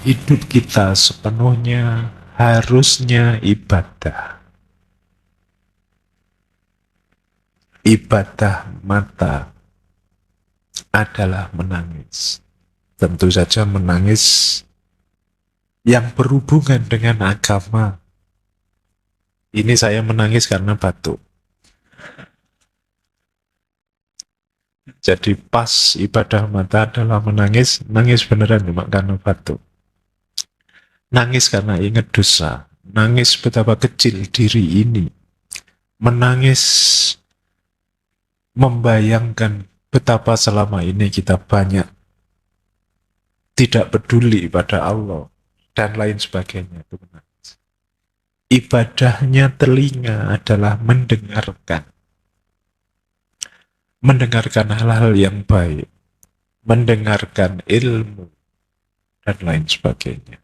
hidup kita sepenuhnya harusnya ibadah. Ibadah mata adalah menangis. Tentu saja menangis yang berhubungan dengan agama. Ini saya menangis karena batuk. Jadi pas ibadah mata adalah menangis, nangis beneran cuma karena batuk. Nangis karena ingat dosa, nangis betapa kecil diri ini, menangis membayangkan betapa selama ini kita banyak tidak peduli pada Allah dan lain sebagainya. Itu menangis. Ibadahnya telinga adalah mendengarkan hal-hal yang baik, mendengarkan ilmu dan lain sebagainya.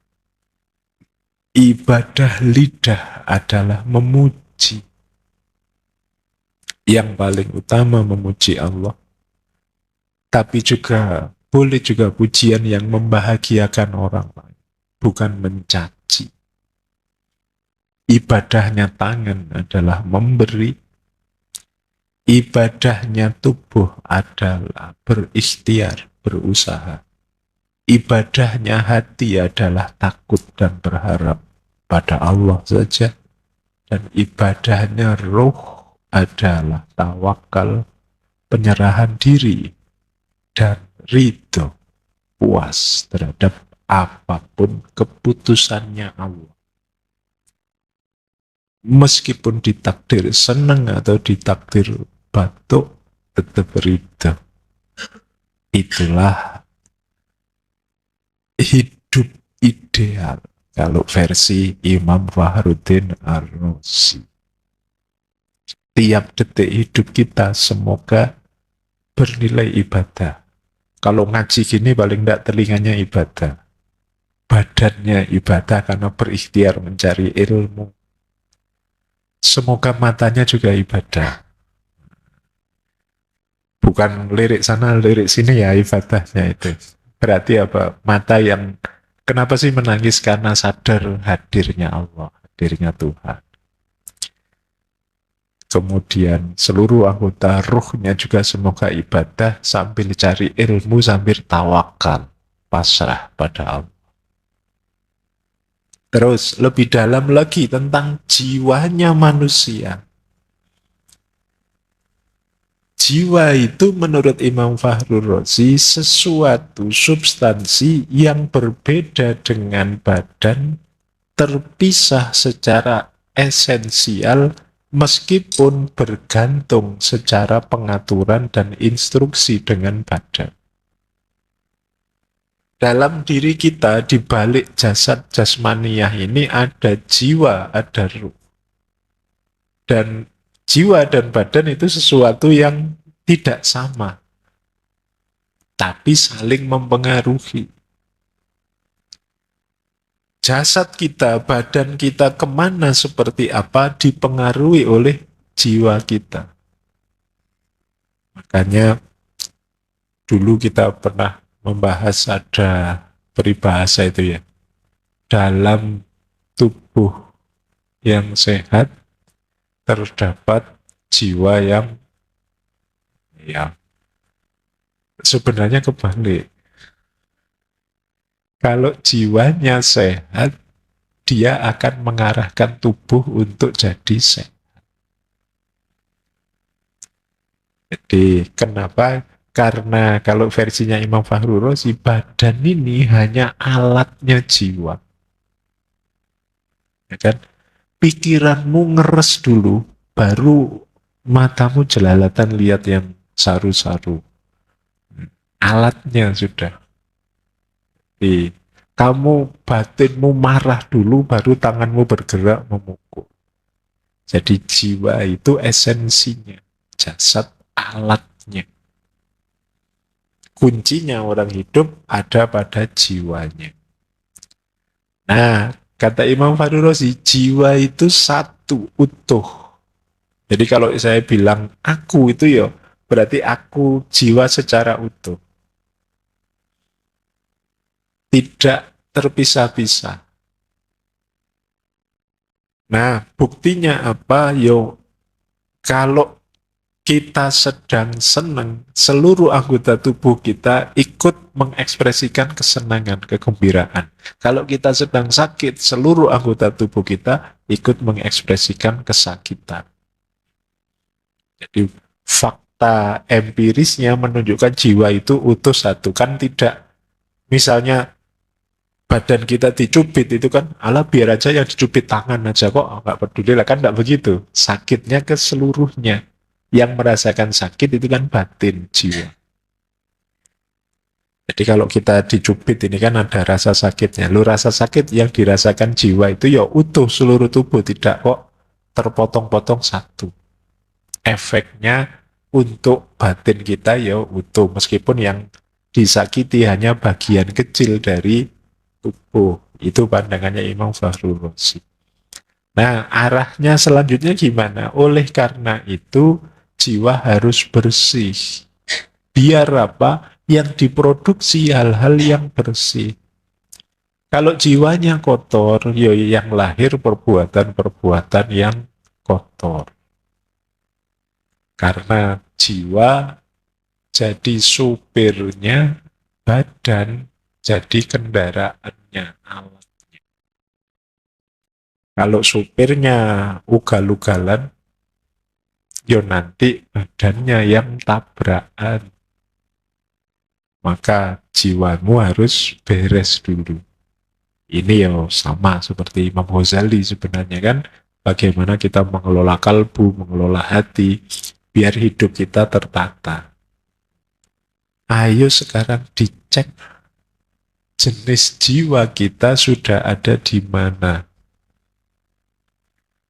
Ibadah lidah adalah memuji. Yang paling utama memuji Allah. Tapi juga boleh juga pujian yang membahagiakan orang lain, bukan mencaci. Ibadahnya tangan adalah memberi. Ibadahnya tubuh adalah berikhtiar, berusaha. Ibadahnya hati adalah takut dan berharap pada Allah saja. Dan ibadahnya roh adalah tawakal, penyerahan diri, dan ridho, puas terhadap apapun keputusannya Allah. Meskipun ditakdir senang atau ditakdir batuk, tetap ridho. Itulah hidup ideal kalau versi Imam Fahruddin Ar-Razi. Tiap detik hidup kita semoga bernilai ibadah. Kalau ngaji gini paling tidak telinganya ibadah, badannya ibadah karena berikhtiar mencari ilmu. Semoga matanya juga ibadah. Bukan lirik sana lirik sini ya ibadahnya itu. Berarti apa? Mata yang kenapa sih menangis? Karena sadar hadirnya Allah, hadirnya Tuhan. Kemudian seluruh anggota ruhnya juga semoga ibadah sambil cari ilmu, sambil tawakal, pasrah pada Allah. Terus lebih dalam lagi tentang jiwanya manusia. Jiwa itu menurut Imam Fakhrur Razi sesuatu substansi yang berbeda dengan badan, terpisah secara esensial meskipun bergantung secara pengaturan dan instruksi dengan badan. Dalam diri kita, di balik jasad jasmaniyah ini ada jiwa, ada ruh. Dan jiwa dan badan itu sesuatu yang tidak sama, tapi saling mempengaruhi. Jasad kita, badan kita kemana seperti apa dipengaruhi oleh jiwa kita. Makanya dulu kita pernah membahas ada peribahasa itu ya. Dalam tubuh yang sehat terdapat jiwa yang ya sebenarnya kebalik. Kalau jiwanya sehat, dia akan mengarahkan tubuh untuk jadi sehat. Jadi kenapa? Karena kalau versinya Imam Fakhrur Razi, badan ini hanya alatnya jiwa. Ya kan? Pikiranmu ngeres dulu, baru matamu jelalatan lihat yang saru-saru. Alatnya sudah. Jadi, kamu batinmu marah dulu, baru tanganmu bergerak memukul. Jadi jiwa itu esensinya, jasad alatnya. Kuncinya orang hidup ada pada jiwanya. Nah, kata Imam Fakhrur Razi, jiwa itu satu, utuh. Jadi kalau saya bilang aku itu ya, berarti aku jiwa secara utuh. Tidak terpisah-pisah. Nah, buktinya apa? Yo, kalau kita sedang senang, seluruh anggota tubuh kita ikut mengekspresikan kesenangan, kegembiraan. Kalau kita sedang sakit, seluruh anggota tubuh kita ikut mengekspresikan kesakitan. Jadi fakta empirisnya menunjukkan jiwa itu utuh satu. Kan tidak, misalnya badan kita dicubit itu kan, ala biar aja yang dicubit tangan aja kok, nggak peduli lah, kan nggak begitu. Sakitnya ke seluruhnya. Yang merasakan sakit itu kan batin, jiwa. Jadi kalau kita dicubit ini kan ada rasa sakitnya. Lu rasa sakit yang dirasakan jiwa itu ya utuh seluruh tubuh, tidak kok terpotong-potong satu. Efeknya untuk batin kita ya utuh, meskipun yang disakiti hanya bagian kecil dari tubuh. Itu pandangannya Imam Fakhrul Razi. Nah, arahnya selanjutnya gimana? Oleh karena itu, jiwa harus bersih. Biar apa? Yang diproduksi hal-hal yang bersih. Kalau jiwanya kotor, ya yang lahir perbuatan-perbuatan yang kotor. Karena jiwa jadi supirnya, badan jadi kendaraannya, alat. Kalau supirnya ugal-ugalan, yo nanti badannya yang tabrakan. Maka jiwamu harus beres dulu. Ini ya sama seperti Imam Ghazali sebenarnya kan. Bagaimana kita mengelola kalbu, mengelola hati, biar hidup kita tertata. Ayo sekarang dicek jenis jiwa kita sudah ada di mana.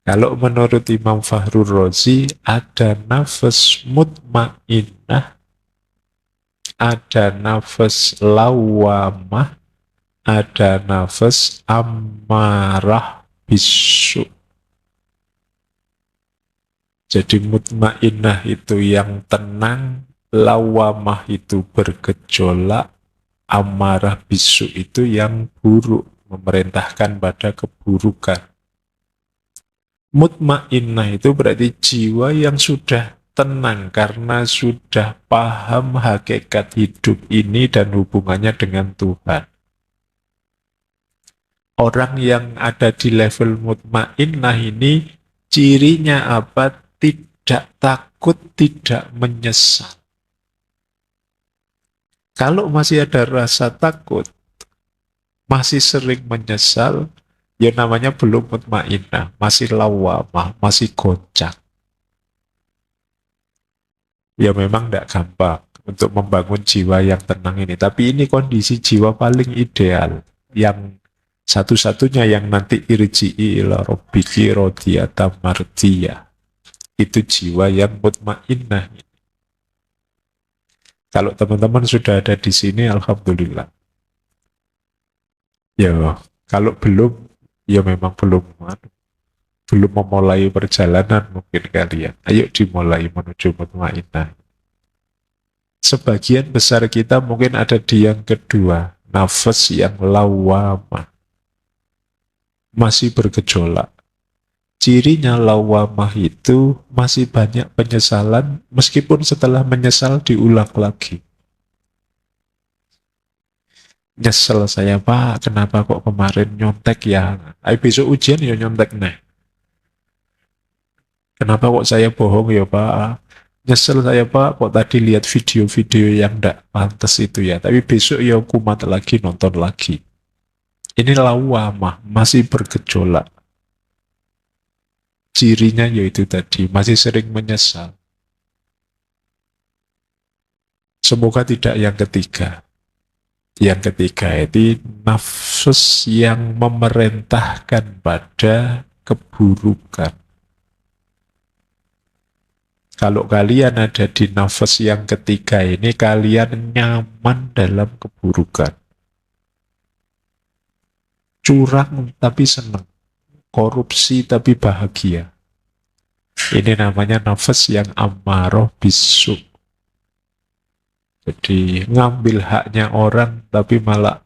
Kalau menurut Imam Fakhrul Razi, ada nafas mutmainnah, ada nafas lawamah, ada nafas amarah bisu. Jadi mutmainnah itu yang tenang, lawamah itu bergejolak, amarah bisu itu yang buruk, memerintahkan pada keburukan. Mutmainnah itu berarti jiwa yang sudah tenang karena sudah paham hakikat hidup ini dan hubungannya dengan Tuhan. Orang yang ada di level mutmainnah ini cirinya apa? Tidak takut, tidak menyesal. Kalau masih ada rasa takut, masih sering menyesal, ya namanya belum mutmainnah, masih lawamah, masih goncang. Ya memang tidak gampang untuk membangun jiwa yang tenang ini. Tapi ini kondisi jiwa paling ideal. Yang satu-satunya yang nanti irji'i ila rabbiki radiyatan mardiyah. Itu jiwa yang mutmainnah. Kalau teman-teman sudah ada di sini, alhamdulillah. Ya, kalau belum, ya memang belum memulai perjalanan mungkin kalian. Ayo dimulai menuju mutmainnah. Sebagian besar kita mungkin ada di yang kedua, nafas yang lawamah. Masih bergejolak. Cirinya lawamah itu masih banyak penyesalan, meskipun setelah menyesal diulang lagi. Nyesel saya, Pak, kenapa kok kemarin nyontek ya? Ayo besok ujian ya nyontek nih. Kenapa kok saya bohong ya, Pak? Nyesel saya, Pak, kok tadi lihat video-video yang tidak pantas itu ya. Tapi besok ya kumat lagi, nonton lagi. Ini lawamah, masih bergejolak. Cirinya yaitu tadi, masih sering menyesal. Semoga tidak yang ketiga. Yang ketiga itu nafsu yang memerintahkan pada keburukan. Kalau kalian ada di nafas yang ketiga ini, kalian nyaman dalam keburukan. Curang tapi senang. Korupsi tapi bahagia. Ini namanya nafas yang amarah bisu. Jadi ngambil haknya orang tapi malah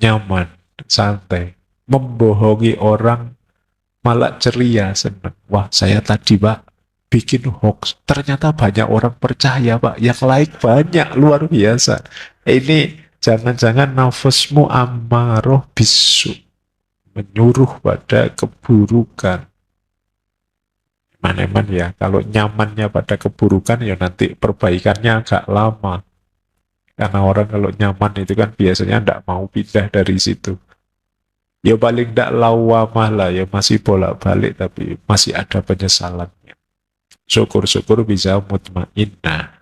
nyaman santai. Membohongi orang malah ceria, senang. Wah, saya tadi Pak bikin hoax, ternyata banyak orang percaya Pak, yang like banyak, luar biasa. Ini jangan-jangan nafasmu amarah bisu, menyuruh pada keburukan. Mana-mana ya, kalau nyamannya pada keburukan ya nanti perbaikannya agak lama. Karena orang kalau nyaman itu kan biasanya tidak mau pindah dari situ. Ya paling tidak lawamah lah, ya masih bolak-balik tapi masih ada penyesalannya. Syukur-syukur bisa mutmainnah.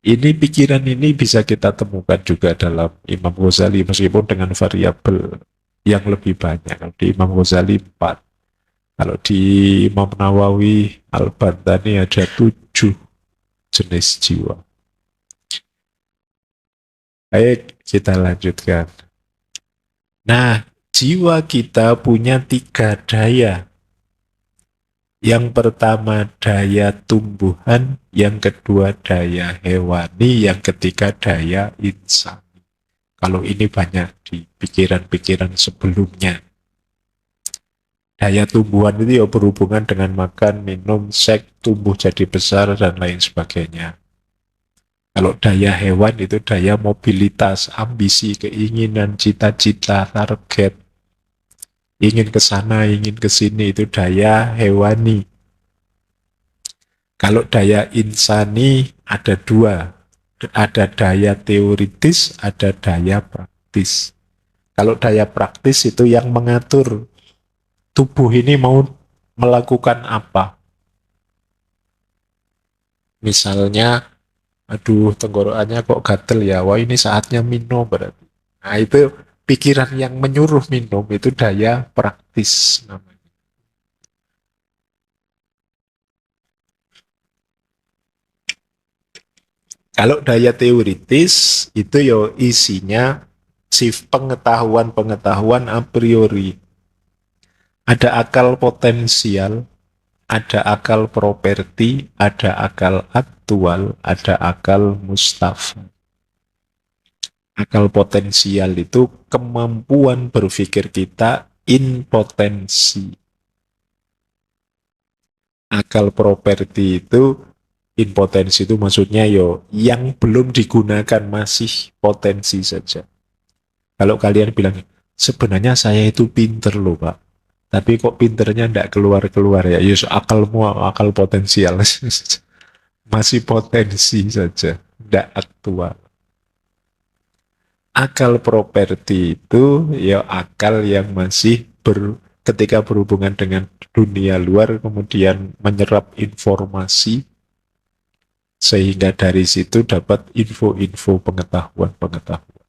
Ini pikiran ini bisa kita temukan juga dalam Imam Ghazali meskipun dengan variabel yang lebih banyak. Kalau di Imam Ghazali 4, kalau di Imam Nawawi Al-Bantani ada 7 jenis jiwa. Baik, kita lanjutkan. Nah, jiwa kita punya 3 daya. Yang pertama daya tumbuhan, yang kedua daya hewani, yang ketiga daya insan. Kalau ini banyak di pikiran-pikiran sebelumnya. Daya tumbuhan itu ya berhubungan dengan makan, minum, seks, tumbuh jadi besar, dan lain sebagainya. Kalau daya hewan itu daya mobilitas, ambisi, keinginan, cita-cita, target. Ingin ke sana, ingin ke sini, itu daya hewani. Kalau daya insani ada 2. Ada daya teoritis, ada daya praktis. Kalau daya praktis itu yang mengatur tubuh ini mau melakukan apa. Misalnya, aduh tenggorokannya kok gatel ya, wah ini saatnya minum berarti. Nah itu pikiran yang menyuruh minum, itu daya praktis namanya. Kalau daya teoritis itu yo isinya pengetahuan-pengetahuan a priori. Ada akal potensial, ada akal properti, ada akal aktual, ada akal mustafad. Akal potensial itu kemampuan berpikir kita in potensi. Akal properti itu in potensi itu maksudnya yo yang belum digunakan, masih potensi saja. Kalau kalian bilang sebenarnya saya itu pinter loh Pak, tapi kok pinternya ndak keluar-keluar ya, yus akalmu akal potensial. Masih potensi saja, ndak aktual. Akal properti itu ya akal yang masih ketika berhubungan dengan dunia luar kemudian menyerap informasi sehingga dari situ dapat info-info pengetahuan-pengetahuan.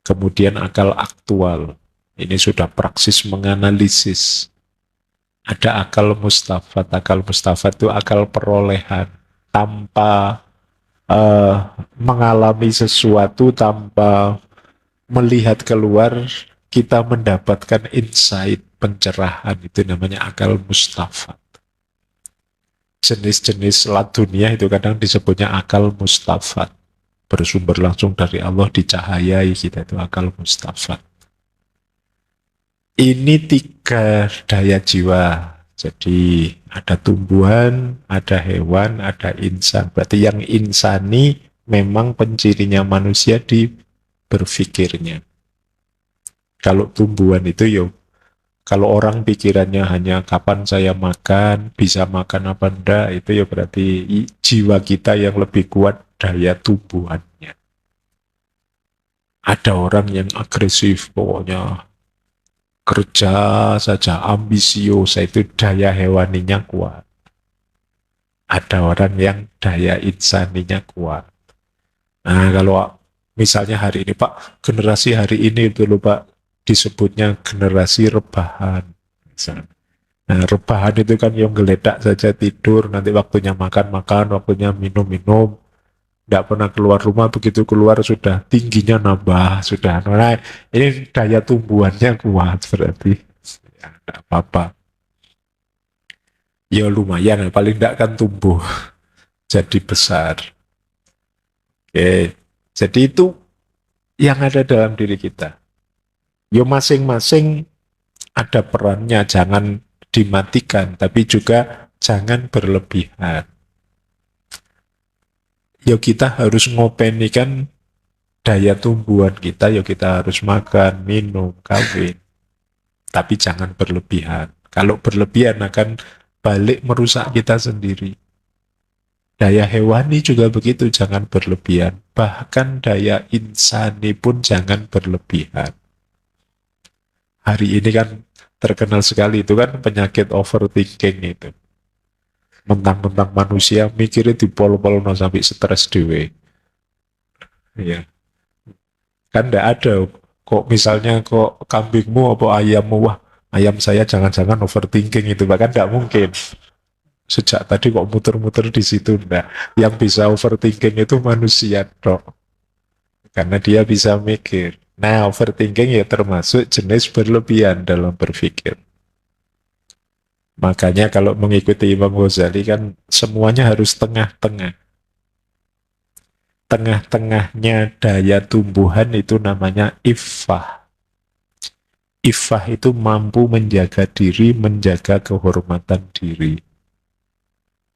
Kemudian akal aktual, ini sudah praksis menganalisis. Ada akal mustafat. Akal mustafat itu akal perolehan tanpa mengalami sesuatu, tanpa melihat keluar, kita mendapatkan insight, pencerahan, itu namanya akal mustafat. Jenis-jenis ladunia itu kadang disebutnya akal mustafat, bersumber langsung dari Allah, dicahayai kita, itu akal mustafat. Ini 3 daya jiwa. Jadi ada tumbuhan, ada hewan, ada insan. Berarti yang insani memang pencirinya manusia di berpikirnya. Kalau tumbuhan itu yo, kalau orang pikirannya hanya kapan saya makan, bisa makan apa enggak, itu ya berarti jiwa kita yang lebih kuat daya tumbuhannya. Ada orang yang agresif, pokoknya kerja saja, ambisius, itu daya hewaninya kuat. Ada orang yang daya insaninya kuat. Nah, kalau misalnya hari ini, Pak, generasi hari ini itu loh, Pak, disebutnya generasi rebahan. Misalnya. Nah, rebahan itu kan yang geledak saja tidur, nanti waktunya makan-makan, waktunya minum-minum, tidak pernah keluar rumah, begitu keluar sudah tingginya nambah, sudah. Nah, ini daya tumbuhannya kuat berarti. Ya, tidak apa-apa. Ya lumayan, paling tidak kan tumbuh jadi besar. Oke, jadi itu yang ada dalam diri kita. Yo masing-masing ada perannya, jangan dimatikan, tapi juga jangan berlebihan. Yo kita harus ngopeni kan daya tumbuhan kita, yo kita harus makan, minum, kawin, tapi jangan berlebihan. Kalau berlebihan akan balik merusak kita sendiri. Daya hewani juga begitu, jangan berlebihan. Bahkan daya insani pun jangan berlebihan. Hari ini kan terkenal sekali itu kan penyakit overthinking itu. Mentang-mentang manusia mikirnya di pol-pol no sampai stres dewe. Ya, kan enggak ada kok misalnya kok kambingmu apa ayammu, wah ayam saya jangan-jangan overthinking itu, bahkan enggak mungkin. Sejak tadi kok muter-muter di situ, enggak. Yang bisa overthinking itu manusia dok, karena dia bisa mikir. Nah, overthinking ya termasuk jenis berlebihan dalam berpikir. Makanya kalau mengikuti Imam Ghazali kan semuanya harus tengah-tengah. Tengah-tengahnya daya tumbuhan itu namanya iffah. Iffah itu mampu menjaga diri, menjaga kehormatan diri.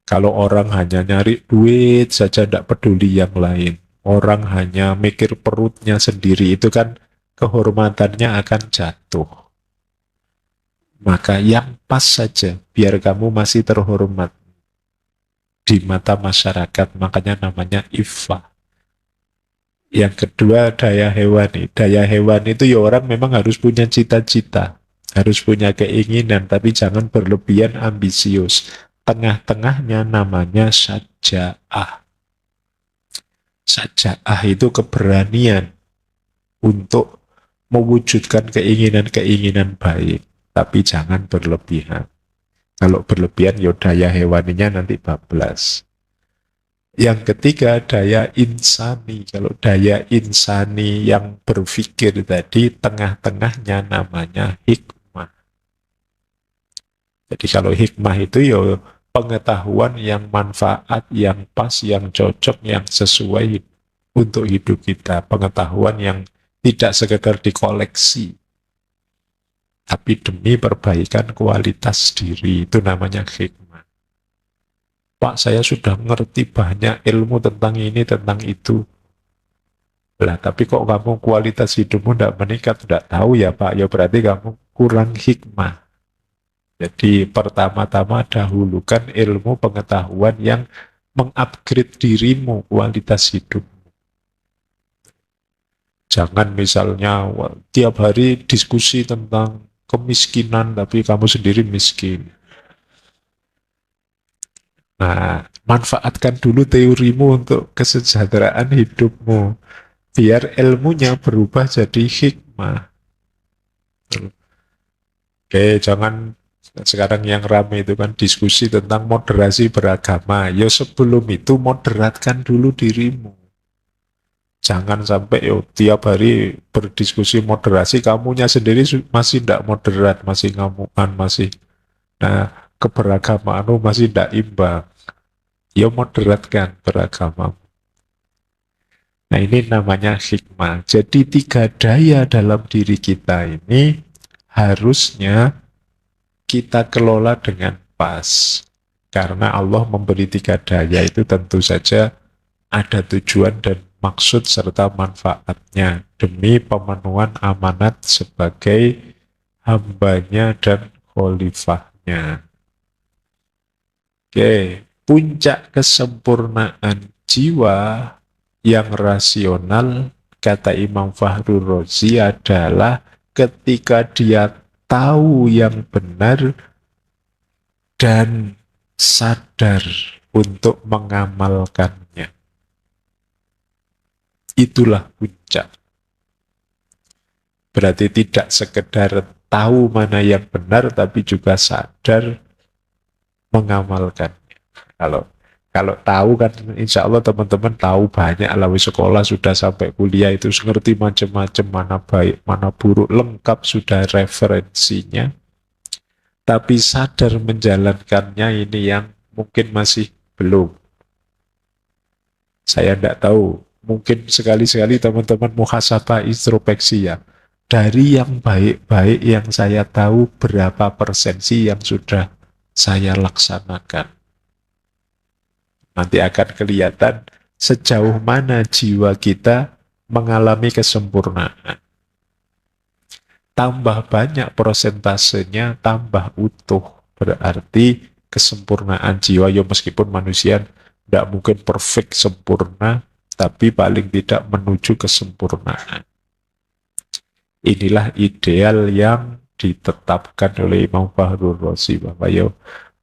Kalau orang hanya nyari duit saja, tidak peduli yang lain. Orang hanya mikir perutnya sendiri, itu kan kehormatannya akan jatuh. Maka yang pas saja, biar kamu masih terhormat di mata masyarakat, makanya namanya iffah. Yang kedua daya hewani. Daya hewani itu ya orang memang harus punya cita-cita, harus punya keinginan, tapi jangan berlebihan ambisius. Tengah-tengahnya namanya saja'ah. Saja'ah itu keberanian untuk mewujudkan keinginan-keinginan baik, tapi jangan berlebihan. Kalau berlebihan, ya daya hewaninya nanti bablas. Yang ketiga, daya insani. Kalau daya insani yang berpikir tadi, tengah-tengahnya namanya hikmah. Jadi kalau hikmah itu ya pengetahuan yang manfaat, yang pas, yang cocok, yang sesuai untuk hidup kita. Pengetahuan yang tidak sekedar dikoleksi, tapi demi perbaikan kualitas diri. Itu namanya hikmah. Pak, saya sudah ngerti banyak ilmu tentang ini, tentang itu. Lah, tapi kok kamu kualitas hidupmu tidak meningkat? Tidak tahu ya Pak, ya berarti kamu kurang hikmah. Jadi pertama-tama dahulukan ilmu pengetahuan yang mengupgrade dirimu, kualitas hidup. Jangan misalnya tiap hari diskusi tentang kemiskinan, tapi kamu sendiri miskin. Nah, manfaatkan dulu teorimu untuk kesejahteraan hidupmu, biar ilmunya berubah jadi hikmah. Oke, jangan sekarang yang ramai itu kan diskusi tentang moderasi beragama. Ya sebelum itu moderatkan dulu dirimu. Jangan sampai yo tiap hari berdiskusi moderasi, kamunya sendiri masih tidak moderat, masih ngamukan, masih. Nah, keberagamaanmu masih tidak imbang. Ya moderatkan beragama. Nah, ini namanya hikmah. Jadi tiga daya dalam diri kita ini harusnya kita kelola dengan pas. Karena Allah memberi tiga daya itu tentu saja ada tujuan dan maksud serta manfaatnya demi pemenuhan amanat sebagai hambanya dan khalifahnya. Oke, puncak kesempurnaan jiwa yang rasional, kata Imam Fakhrul Razi, adalah ketika dia tahu yang benar dan sadar untuk mengamalkannya. Itulah puncak. Berarti tidak sekedar tahu mana yang benar, tapi juga sadar mengamalkannya. Kalau tahu kan insya Allah teman-teman tahu banyak lah, sekolah sudah sampai kuliah itu ngerti macam-macam, mana baik, mana buruk, lengkap sudah referensinya. Tapi sadar menjalankannya ini yang mungkin masih belum. Saya tidak tahu, mungkin sekali-sekali teman-teman muhasabah introspeksi ya. Dari yang baik-baik yang saya tahu, berapa persen sih yang sudah saya laksanakan. Nanti akan kelihatan sejauh mana jiwa kita mengalami kesempurnaan. Tambah banyak prosentasenya, tambah utuh. Berarti kesempurnaan jiwa, ya meskipun manusia tidak mungkin perfect sempurna, tapi paling tidak menuju kesempurnaan. Inilah ideal yang ditetapkan oleh Imam Fakhrul Razi, bahwa ya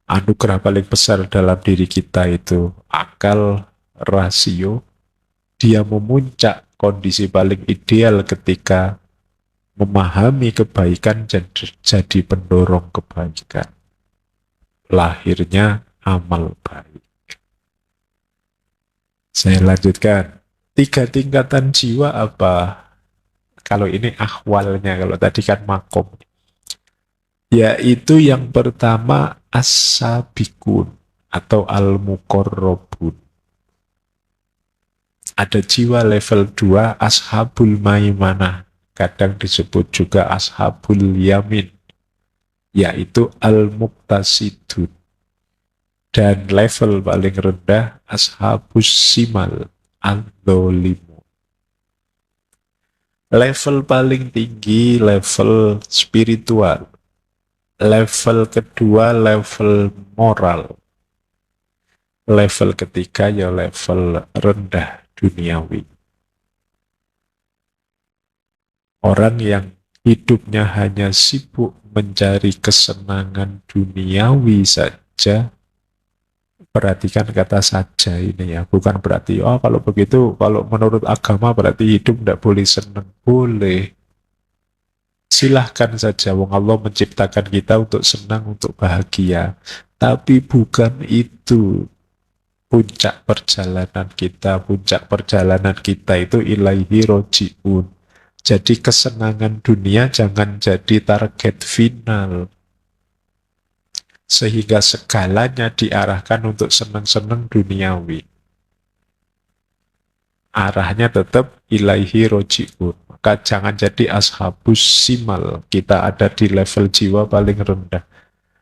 anugerah paling besar dalam diri kita itu akal, rasio. Dia memuncak kondisi paling ideal ketika memahami kebaikan dan jadi pendorong kebaikan. Lahirnya amal baik. Saya lanjutkan. 3 tingkatan jiwa apa? Kalau ini ahwalnya, kalau tadi kan makom. Yaitu yang pertama as-sabikun atau al-muqarrabun. Ada jiwa level 2 ashabul maimanah. Kadang disebut juga ashabul yamin, yaitu al-muqtasidun. Dan level paling rendah ashabus simal, al-dholimu. Level paling tinggi level spiritual. Level kedua level moral. Level ketiga ya level rendah duniawi. Orang yang hidupnya hanya sibuk mencari kesenangan duniawi saja, perhatikan kata saja ini ya, bukan berarti oh kalau begitu, kalau menurut agama berarti hidup tidak boleh senang. Boleh, silahkan saja, wong Allah menciptakan kita untuk senang, untuk bahagia, tapi bukan itu puncak perjalanan kita. Puncak perjalanan kita itu ilaihi roji'un. Jadi kesenangan dunia jangan jadi target final, sehingga segalanya diarahkan untuk senang-senang duniawi. Arahnya tetap ilaihi roji'un. Maka jangan jadi ashabus simal, kita ada di level jiwa paling rendah.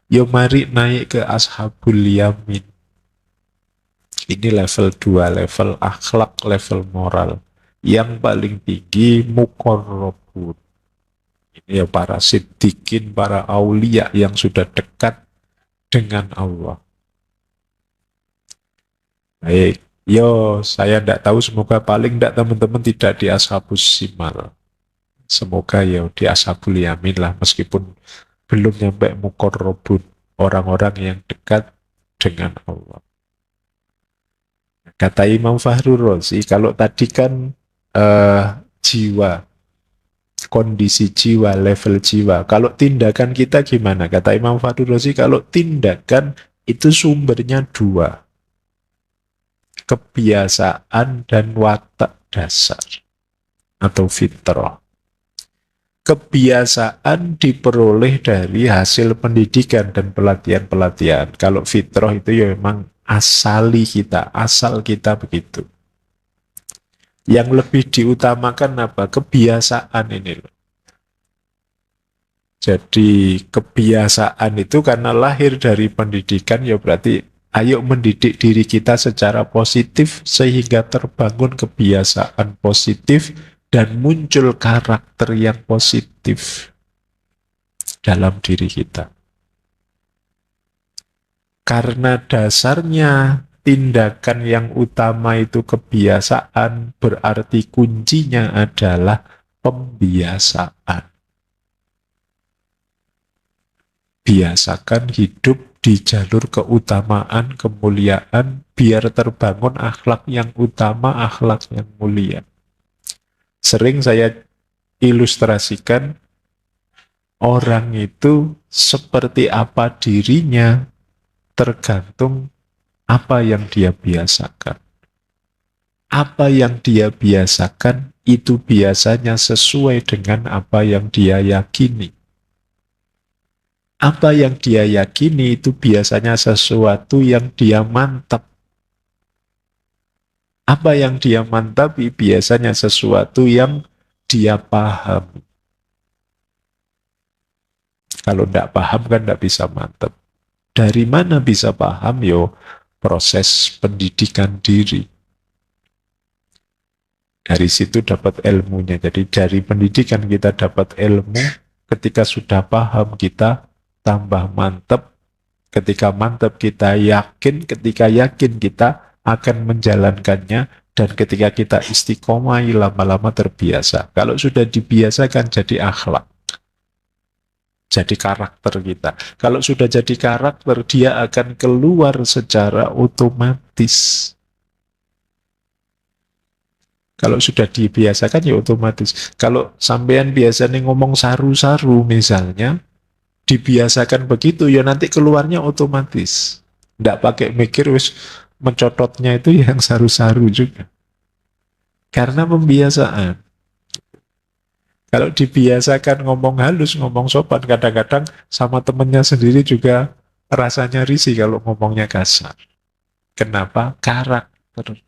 Yo mari naik ke ashabul yamin. Ini level 2, level akhlak, level moral. Yang paling tinggi muqarrabun. Ini ya para siddiqin, para aulia yang sudah dekat dengan Allah. Baik, yo saya tidak tahu, semoga paling tidak teman-teman tidak di ashabus simal. Semoga ya di ashabul yamin lah, meskipun belum nyampe muqarrabun, orang-orang yang dekat dengan Allah. Kata Imam Fakhrul Razi, kalau tadi kan jiwa, kondisi jiwa, level jiwa. Kalau tindakan kita gimana? Kata Imam Fakhrul Razi, kalau tindakan itu sumbernya 2. Kebiasaan dan watak dasar atau fitrah. Kebiasaan diperoleh dari hasil pendidikan dan pelatihan-pelatihan. Kalau fitrah itu ya memang asali kita, asal kita begitu. Yang lebih diutamakan apa? Kebiasaan ini loh. Jadi kebiasaan itu karena lahir dari pendidikan, ya berarti ayo mendidik diri kita secara positif sehingga terbangun kebiasaan positif dan muncul karakter yang positif dalam diri kita. Karena dasarnya tindakan yang utama itu kebiasaan, berarti kuncinya adalah pembiasaan. Biasakan hidup di jalur keutamaan, kemuliaan, biar terbangun akhlak yang utama, akhlak yang mulia. Sering saya ilustrasikan, orang itu seperti apa dirinya tergantung apa yang dia biasakan. Apa yang dia biasakan itu biasanya sesuai dengan apa yang dia yakini. Apa yang dia yakini itu biasanya sesuatu yang dia mantap. Apa yang dia mantapi biasanya sesuatu yang dia pahami. Kalau tidak paham kan tidak bisa mantep. Dari mana bisa paham? Yo, proses pendidikan diri. Dari situ dapat ilmunya. Jadi dari pendidikan kita dapat ilmu, ketika sudah paham kita tambah mantep, ketika mantep kita yakin, ketika yakin kita akan menjalankannya, dan ketika kita istiqomah lama-lama terbiasa. Kalau sudah dibiasakan jadi akhlak, jadi karakter kita. Kalau sudah jadi karakter, dia akan keluar secara otomatis. Kalau sudah dibiasakan ya otomatis. Kalau sampean biasanya ngomong saru-saru misalnya, dibiasakan begitu ya nanti keluarnya otomatis. Nggak pakai mikir wis mencototnya itu yang saru-saru juga. Karena pembiasaan. Kalau dibiasakan ngomong halus, ngomong sopan, kadang-kadang sama temennya sendiri juga rasanya risih kalau ngomongnya kasar. Kenapa? Karakter.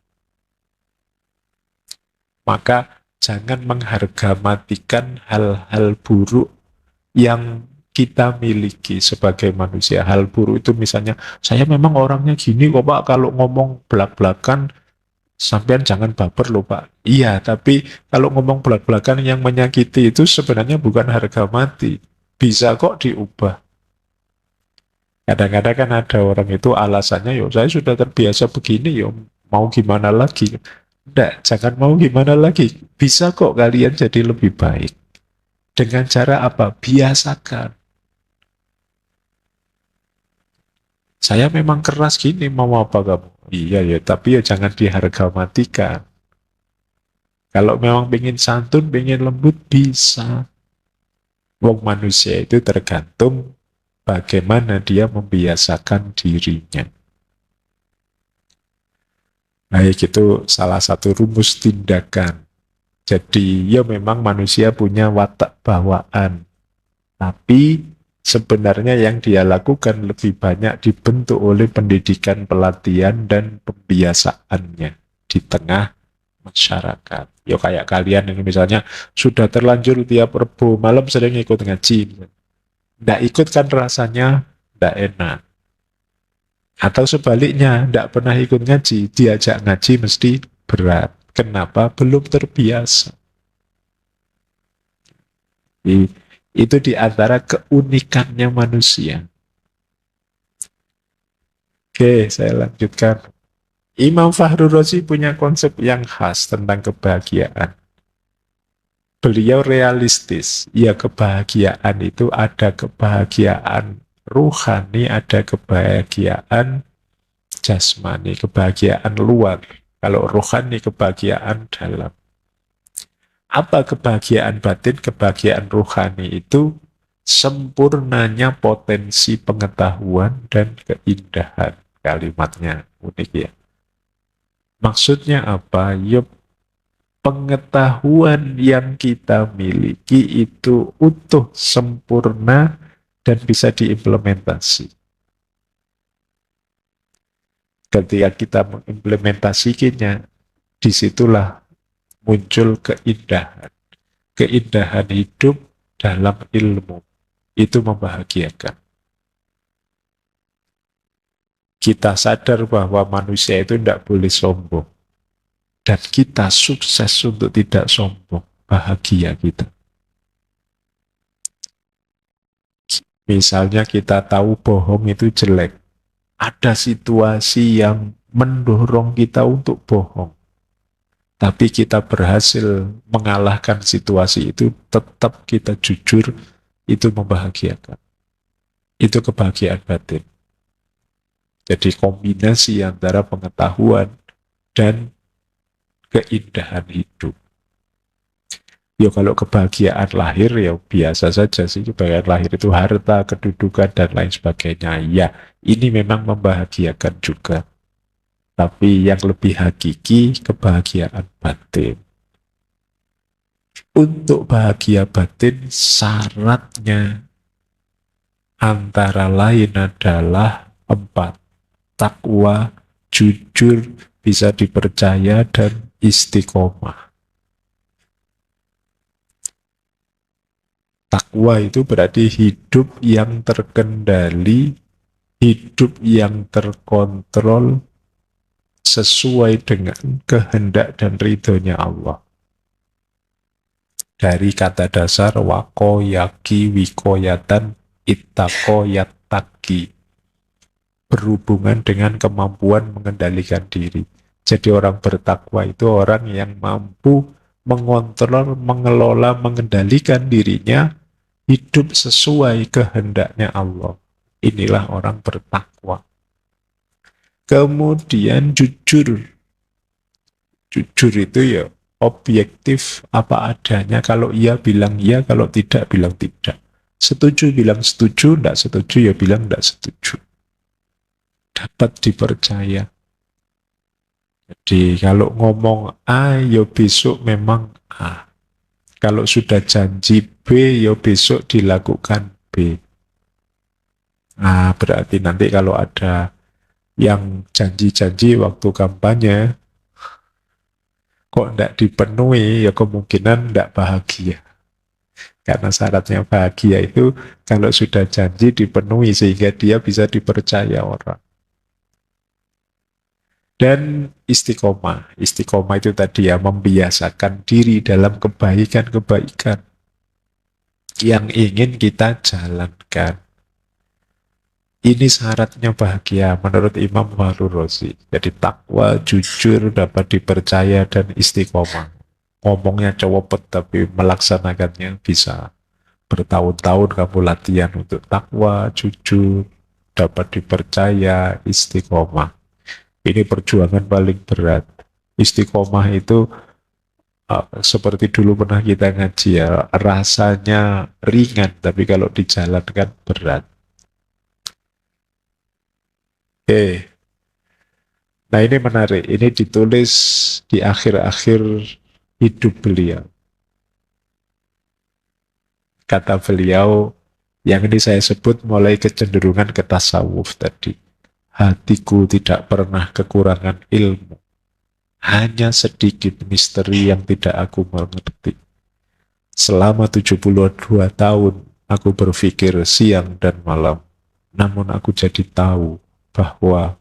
Maka jangan menghargamatikan hal-hal buruk yang kita miliki sebagai manusia. Hal buruk itu misalnya, saya memang orangnya gini kok Pak, kalau ngomong belak-belakan, sampean jangan baper loh Pak. Iya, tapi kalau ngomong belak-belakan yang menyakiti itu sebenarnya bukan harga mati. Bisa kok diubah. Kadang-kadang kan ada orang itu alasannya, yo saya sudah terbiasa begini, yo mau gimana lagi. Enggak, jangan mau gimana lagi. Bisa kok kalian jadi lebih baik. Dengan cara apa? Biasakan. Saya memang keras gini, mau apa kamu? Iya ya, tapi ya jangan diharga matikan. Kalau memang pengen santun, pengen lembut, bisa. Wong manusia itu tergantung bagaimana dia membiasakan dirinya. Baik, itu salah satu rumus tindakan. Jadi, ya memang manusia punya watak bawaan. Tapi sebenarnya yang dia lakukan lebih banyak dibentuk oleh pendidikan, pelatihan, dan pembiasaannya di tengah masyarakat. Ya kayak kalian ini misalnya sudah terlanjur tiap Rebo malam sering ikut ngaji. Nggak ikut kan rasanya nggak enak. Atau sebaliknya, nggak pernah ikut ngaji, diajak ngaji mesti berat. Kenapa? Belum terbiasa. Itu di antara keunikannya manusia. Oke, saya lanjutkan. Imam Fahru Razi punya konsep yang khas tentang kebahagiaan. Beliau realistis. Ya, kebahagiaan itu ada kebahagiaan ruhani, ada kebahagiaan jasmani, kebahagiaan luar. Kalau rohani, kebahagiaan dalam. Apa kebahagiaan batin? Kebahagiaan rohani itu sempurnanya potensi pengetahuan dan keindahan. Kalimatnya unik ya. Maksudnya apa? Ya, pengetahuan yang kita miliki itu utuh, sempurna, dan bisa diimplementasi. Ketika kita mengimplementasikannya, disitulah muncul keindahan. Keindahan hidup dalam ilmu. Itu membahagiakan. Kita sadar bahwa manusia itu tidak boleh sombong. Dan kita sukses untuk tidak sombong. Bahagia kita. Misalnya kita tahu bohong itu jelek. Ada situasi yang mendorong kita untuk bohong. Tapi kita berhasil mengalahkan situasi itu, tetap kita jujur, itu membahagiakan. Itu kebahagiaan batin. Jadi kombinasi antara pengetahuan dan keindahan hidup. Ya kalau kebahagiaan lahir ya biasa saja sih. Kebahagiaan lahir itu harta, kedudukan, dan lain sebagainya. Ya, ini memang membahagiakan juga. Tapi yang lebih hakiki, kebahagiaan batin. Untuk bahagia batin, syaratnya antara lain adalah 4. Takwa, jujur, bisa dipercaya, dan istiqomah. Takwa itu berarti hidup yang terkendali, hidup yang terkontrol sesuai dengan kehendak dan ridhonya Allah. Dari kata dasar wako yaki wikoyatan ittako yattaki, berhubungan dengan kemampuan mengendalikan diri. Jadi orang bertakwa itu orang yang mampu mengontrol, mengelola, mengendalikan dirinya hidup sesuai kehendaknya Allah. Inilah orang bertakwa. Kemudian jujur. Jujur itu ya objektif apa adanya. Kalau iya bilang iya, kalau tidak bilang tidak. Setuju bilang setuju, tidak setuju ya bilang tidak setuju. Dapat dipercaya. Jadi kalau ngomong A, ya besok memang A. Kalau sudah janji B, ya besok dilakukan B. Nah, berarti nanti kalau ada yang janji-janji waktu kampanye, kok tidak dipenuhi, ya kemungkinan tidak bahagia. Karena syaratnya bahagia itu kalau sudah janji dipenuhi sehingga dia bisa dipercaya orang. Dan istiqomah. Istiqomah itu tadi ya membiasakan diri dalam kebaikan-kebaikan yang ingin kita jalankan. Ini syaratnya bahagia menurut Imam Fahru Razi. Jadi takwa, jujur, dapat dipercaya, dan istiqomah. Ngomongnya cowopet tapi melaksanakannya bisa bertahun-tahun kamu latihan untuk takwa, jujur, dapat dipercaya, istiqomah. Ini perjuangan paling berat. Istiqomah itu seperti dulu pernah kita ngaji ya, rasanya ringan, tapi kalau dijalankan berat. Oke. Nah ini menarik, ini ditulis di akhir-akhir hidup beliau. Kata beliau, yang ini saya sebut mulai kecenderungan ke tasawuf tadi. Hatiku tidak pernah kekurangan ilmu. Hanya sedikit misteri yang tidak aku mengerti. Selama 72 tahun, aku berpikir siang dan malam. Namun aku jadi tahu bahwa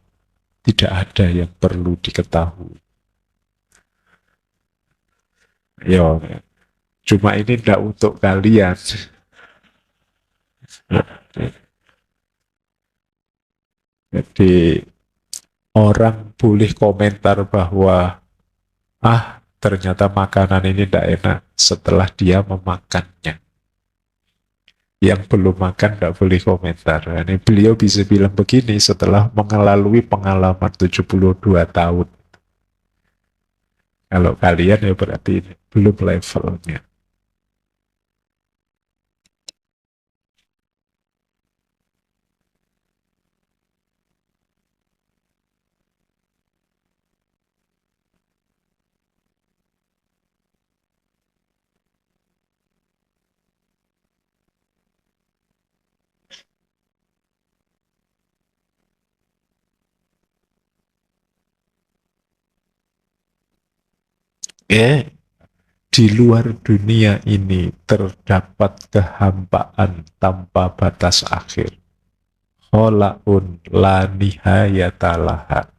tidak ada yang perlu diketahui. Yo, cuma ini tidak untuk kalian. Jadi orang boleh komentar bahwa ternyata makanan ini tidak enak setelah dia memakannya. Yang belum makan tidak boleh komentar. Ini beliau bisa bilang begini setelah mengalami pengalaman 72 tahun. Kalau kalian ya berarti belum levelnya. Di luar dunia ini terdapat kehampaan tanpa batas akhir. Kholaun la nihayatalaha.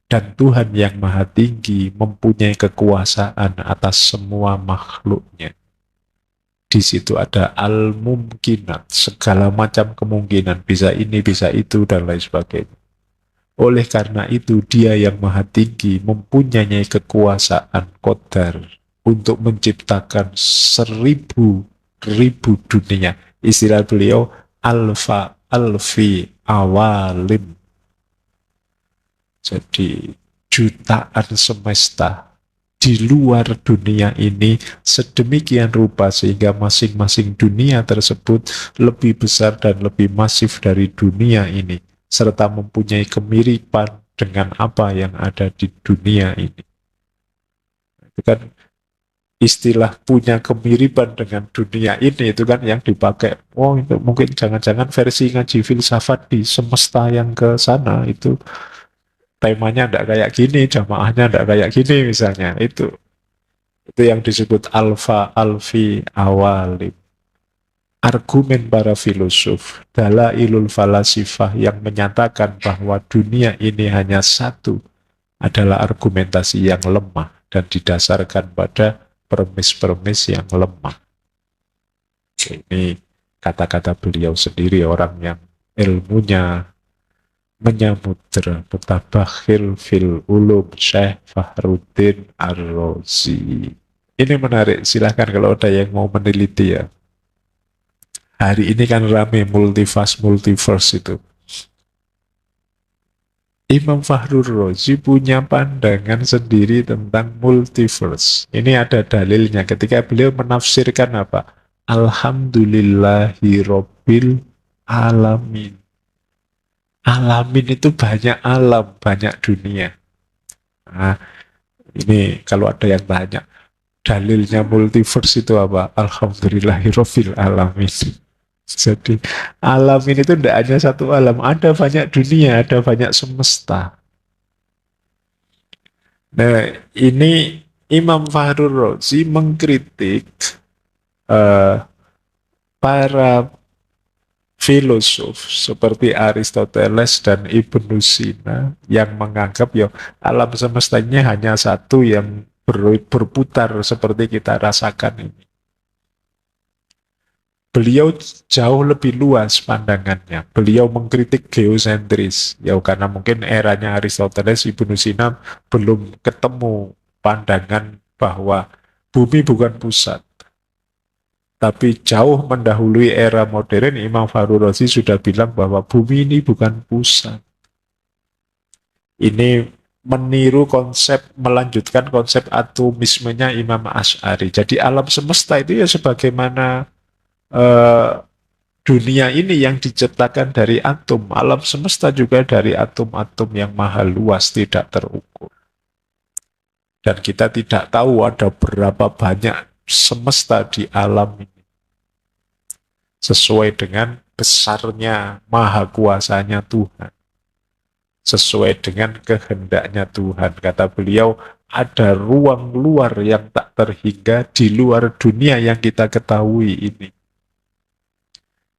Dan Tuhan yang Maha Tinggi mempunyai kekuasaan atas semua makhluknya. Di situ ada al-mumkinat, segala macam kemungkinan, bisa ini, bisa itu, dan lain sebagainya. Oleh karena itu, Dia yang Maha Tinggi mempunyai kekuasaan qadar untuk menciptakan 1000 dunia. Istilah beliau alfi awalim. Jadi jutaan semesta di luar dunia ini sedemikian rupa sehingga masing-masing dunia tersebut lebih besar dan lebih masif dari dunia ini, serta mempunyai kemiripan dengan apa yang ada di dunia ini. Itu kan istilah punya kemiripan dengan dunia ini, itu kan yang dipakai. Oh, itu mungkin jangan-jangan versi ngaji filsafat di semesta yang ke sana itu temanya tidak kayak gini, jamaahnya tidak kayak gini misalnya. Itu yang disebut alfi awalim. argumen para filosof, dalailul falasifah yang menyatakan bahwa dunia ini hanya satu adalah argumentasi yang lemah dan didasarkan pada premis-premis yang lemah. Ini kata-kata beliau sendiri, orang yang ilmunya menyamudra, mutabakhir fil ulum, Syekh Fahruddin Ar-Razi. Ini menarik, silahkan kalau ada yang mau meneliti ya. Hari ini kan rame multiverse itu. Imam Fakhrur Razi punya pandangan sendiri tentang multiverse. Ini ada dalilnya ketika beliau menafsirkan apa? Alhamdulillahi Rabbil Alamin. Alamin itu banyak alam, banyak dunia. Nah, ini kalau ada yang tanya, dalilnya multiverse itu apa? Alhamdulillahi Rabbil Alamin. Jadi alam ini tuh tidak hanya satu alam, ada banyak dunia, ada banyak semesta. Nah, ini Imam Fakhrur Razi mengkritik para filosof seperti Aristoteles dan Ibnu Sina yang menganggap ya alam semestanya hanya satu yang berputar seperti kita rasakan ini. Beliau jauh lebih luas pandangannya. Beliau mengkritik geosentris. Ya karena mungkin eranya Aristoteles, Ibnu Sina belum ketemu pandangan bahwa bumi bukan pusat. Tapi jauh mendahului era modern, Imam Fakhrur Razi sudah bilang bahwa bumi ini bukan pusat. Ini meniru konsep, melanjutkan konsep atomismenya Imam Asy'ari. Jadi alam semesta itu ya sebagaimana dunia ini yang diciptakan dari atom, alam semesta juga dari atom-atom yang maha luas, tidak terukur. Dan kita tidak tahu ada berapa banyak semesta di alam ini. Sesuai dengan besarnya maha kuasanya Tuhan. Sesuai dengan kehendaknya Tuhan. Kata beliau, ada ruang luar yang tak terhingga di luar dunia yang kita ketahui ini.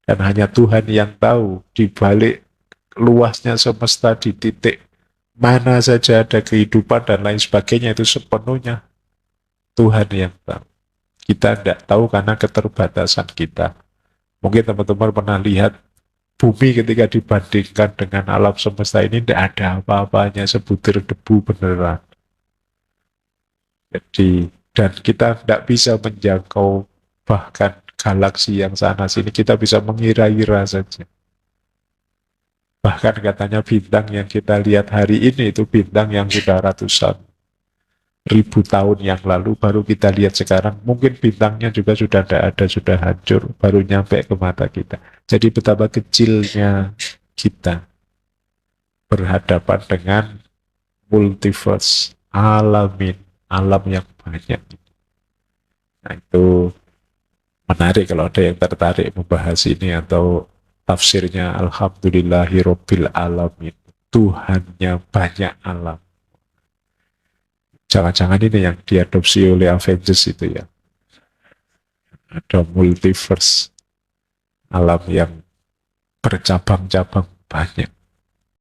Dan hanya Tuhan yang tahu di balik luasnya semesta di titik mana saja ada kehidupan dan lain sebagainya itu sepenuhnya Tuhan yang tahu. Kita tidak tahu karena keterbatasan kita. Mungkin teman-teman pernah lihat bumi ketika dibandingkan dengan alam semesta ini tidak ada apa-apanya, sebutir debu beneran. Jadi, dan kita tidak bisa menjangkau bahkan galaksi yang sana sini, kita bisa mengira-ira saja. Bahkan katanya bintang yang kita lihat hari ini itu bintang yang sudah ratusan ribu tahun yang lalu baru kita lihat sekarang. Mungkin bintangnya juga sudah tidak ada, sudah hancur, baru nyampe ke mata kita. Jadi betapa kecilnya kita berhadapan dengan multiverse, alamin, alam yang banyak. Nah itu menarik kalau ada yang tertarik membahas ini atau tafsirnya Alhamdulillahi Rabbil Alamin. Tuhannya banyak alam. Jangan-jangan ini yang diadopsi oleh Avengers itu ya. Ada multiverse. Alam yang bercabang-cabang banyak.